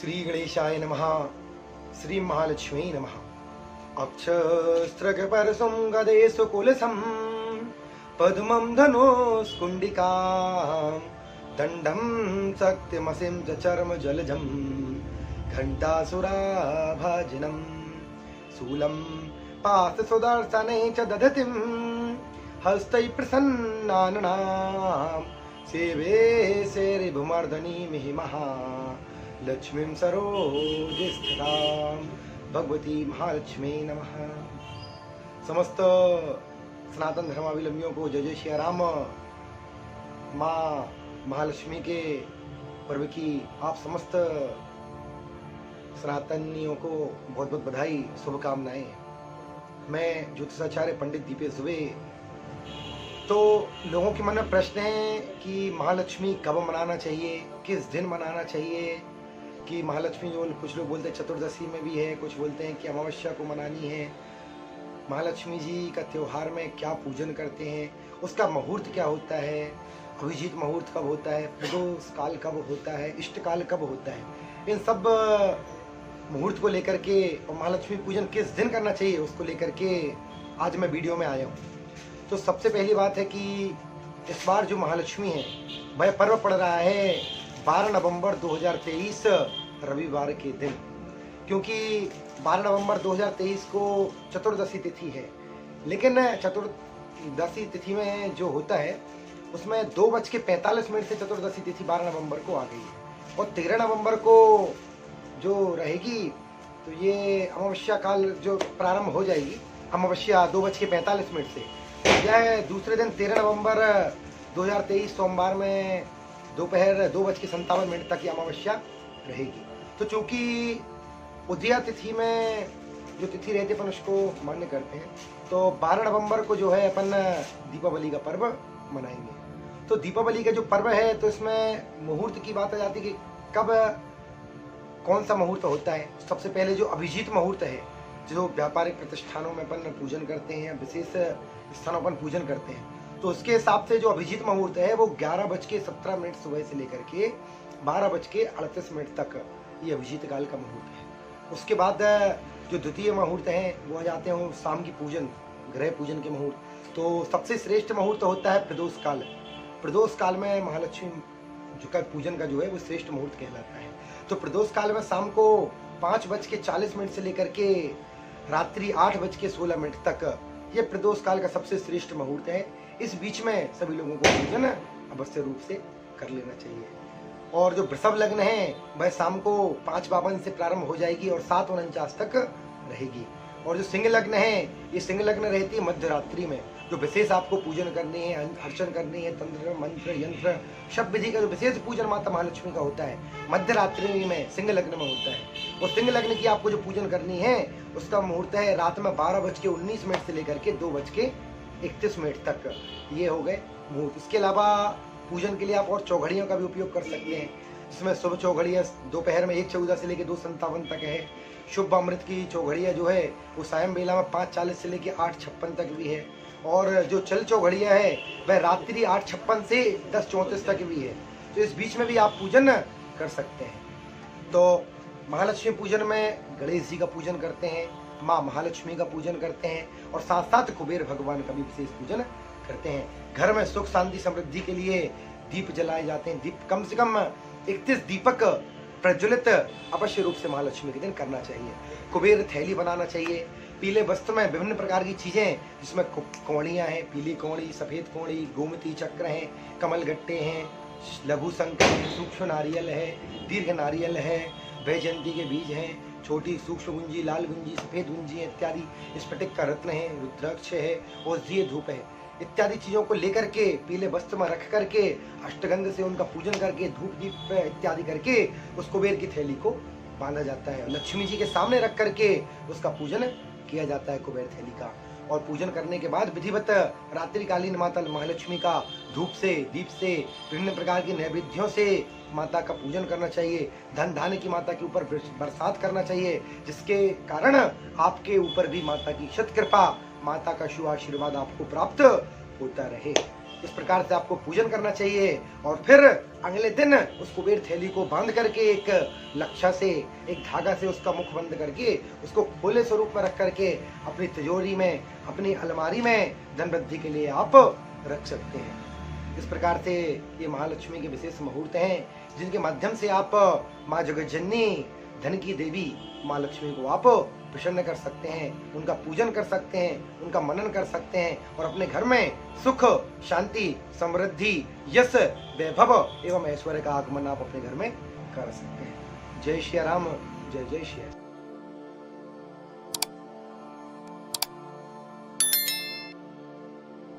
श्री गणेशाय नमः। श्री महालक्ष्मी नमः। अक्षस्त्रगपरसं गदेषु कुलसं पद्मं धनुस्कुण्डिकां दण्डं शक्तिमसिं च चर्म जलजं घण्टासुराभाजिनं शूलं पाशसुदर्शने च दधतिं हस्तैः प्रसन्नाननां सेवे शेरिभुमर्दनी महिमः लक्ष्मीं सरोजस्थितां भगवती महालक्ष्मी नमः। समस्त सनातन धर्मावलंबियों को जय जय श्री राम। माँ महालक्ष्मी के पर्व की आप समस्त सनातनियों को बहुत बहुत बधाई, शुभकामनाएं। मैं ज्योतिषाचार्य पंडित दीपेश दुबे। तो लोगों के मन में प्रश्न है कि महालक्ष्मी कब मनाना चाहिए, किस दिन मनाना चाहिए, कि महालक्ष्मी जो कुछ लोग बोलते हैं चतुर्दशी में भी है, कुछ बोलते हैं कि अमावस्या को मनानी है। महालक्ष्मी जी का त्योहार में क्या पूजन करते हैं, उसका मुहूर्त क्या होता है, अभिजीत मुहूर्त कब होता है, प्रदोष काल कब होता है, इष्ट काल कब होता है, इन सब मुहूर्त को लेकर के और महालक्ष्मी पूजन किस दिन करना चाहिए उसको लेकर के आज मैं वीडियो में आया हूँ। तो सबसे पहली बात है कि इस बार जो महालक्ष्मी है वह पर्व पड़ रहा है 12 नवंबर 2023 रविवार के दिन, क्योंकि 12 नवंबर 2023 को चतुर्दशी तिथि है। लेकिन चतुर्दशी तिथि में जो होता है उसमें 2:45 से चतुर्दशी तिथि 12 नवंबर को आ गई है, और 13 नवंबर को जो रहेगी तो ये अमावस्या काल जो प्रारंभ हो जाएगी, अमावस्या 2:45 से। यह दूसरे दिन 13 नवंबर 2023 सोमवार में दोपहर 2:57 तक ये अमावस्या रहेगी। तो चूंकि उदया तिथि में जो तिथि रहती है अपन उसको मान्य करते हैं, तो 12 नवंबर को जो है अपन दीपावली का पर्व मनाएंगे। तो दीपावली का जो पर्व है तो इसमें मुहूर्त की बात आ जाती है कि कब कौन सा मुहूर्त होता है। सबसे पहले जो अभिजीत मुहूर्त है, जो व्यापारिक प्रतिष्ठानों में अपन पूजन करते हैं, विशेष स्थानों पर पूजन करते हैं, तो उसके हिसाब से जो अभिजीत मुहूर्त है वो 11:17 सुबह से लेकर के 12:38 तक ये अभिजीत काल का मुहूर्त है। उसके बाद जो द्वितीय मुहूर्त है वो आ जाते हैं शाम की पूजन, ग्रह पूजन के मुहूर्त। तो सबसे श्रेष्ठ मुहूर्त होता है प्रदोष काल। प्रदोष काल में महालक्ष्मी जो का पूजन का जो है वो श्रेष्ठ मुहूर्त कहलाता है। तो प्रदोष काल में शाम को 5:40 से लेकर के रात्रि 8:16 तक ये प्रदोष काल का सबसे श्रेष्ठ मुहूर्त है। इस बीच में सभी लोगों को पूजन अवश्य रूप से कर लेना चाहिए। और जो वृषभ लग्न है वह शाम को 5:52 से प्रारंभ हो जाएगी और 7:49 तक रहेगी। और जो सिंह लग्न है, ये सिंह लग्न रहती है मध्य रात्रि में। जो विशेष आपको पूजन करनी है, अर्चन करनी है, तंत्र मंत्र यंत्र शब्द विधि का जो विशेष पूजन माता महालक्ष्मी का होता है मध्य रात्रि में सिंह लग्न में होता है। और सिंह लग्न की आपको जो पूजन करनी है उसका मुहूर्त है रात में 12:19 से लेकर के 2:31 तक। ये हो गए मुहूर्त। इसके अलावा पूजन के लिए आप और चौघड़ियों का भी उपयोग कर सकते हैं, जिसमें शुभ चौघड़ियाँ दोपहर में 1:14 से लेकर 2:57 तक है। शुभ अमृत की चौघड़ियाँ जो है वो सायं बेला में 5:40 से लेकर 8:56 तक भी है। और जो चल चौघड़ियाँ है वह रात्रि 8:56 से 10:34 तक भी है। तो इस बीच में भी आप पूजन कर सकते हैं। तो महालक्ष्मी पूजन में गणेश जी का पूजन करते हैं, माँ महालक्ष्मी का पूजन करते हैं, और साथ साथ कुबेर भगवान का भी विशेष पूजन करते हैं। घर में सुख शांति समृद्धि के लिए दीप जलाए जाते हैं। दीप कम से कम 31 दीपक प्रज्वलित अवश्य रूप से महालक्ष्मी के दिन करना चाहिए। कुबेर थैली बनाना चाहिए। पीले वस्त्र में विभिन्न प्रकार की चीजें, जिसमें कौड़ियाँ हैं, पीली कौड़ी, सफेद कौड़ी, गोमती चक्र हैं, कमल गट्टे हैं, लघु शंख है, सूक्ष्म नारियल है, दीर्घ नारियल है, वैजयंती के बीज हैं, छोटी सूक्ष्म गुंजी, लाल गुंजी, सफेद गुंजी इत्यादि, स्फटिक का रत्न है, रुद्राक्ष है, औषधीय धूप है, इत्यादि चीजों को लेकर के पीले वस्त्र में रख करके अष्टगंध से उनका पूजन करके धूप दीप इत्यादि करके उस कुबेर की थैली को बांधा जाता है। लक्ष्मी जी के सामने रख करके उसका पूजन किया जाता है कुबेर थैली का। और पूजन करने के बाद विधिवत रात्रिकालीन माता महालक्ष्मी का धूप से, दीप से, विभिन्न प्रकार की नैवेद्यों से माता का पूजन करना चाहिए। धन धान्य की माता के ऊपर बरसात करना चाहिए, जिसके कारण आपके ऊपर भी माता की शत कृपा, माता का शुभ आशीर्वाद आपको प्राप्त होता रहे। इस प्रकार से आपको पूजन करना चाहिए और फिर अगले दिन उस कुबेर थैली को बांध करके एक लक्षा से, एक धागा से उसका मुख बंद करके उसको खोले स्वरूप में रख करके अपनी तिजोरी में, अपनी अलमारी में धन वृद्धि के लिए आप रख सकते हैं। इस प्रकार से ये महालक्ष्मी के विशेष मुहूर्त हैं जिनके माध्यम से आप माँ जगतजननी धन की देवी माँ लक्ष्मी को आप प्रसन्न कर सकते हैं, उनका पूजन कर सकते हैं, उनका मनन कर सकते हैं और अपने घर में सुख, शांति, समृद्धि, यश, वैभव एवं ऐश्वर्य का आगमन आप अपने घर में कर सकते हैं। जय श्री राम, जय जय श्री राम।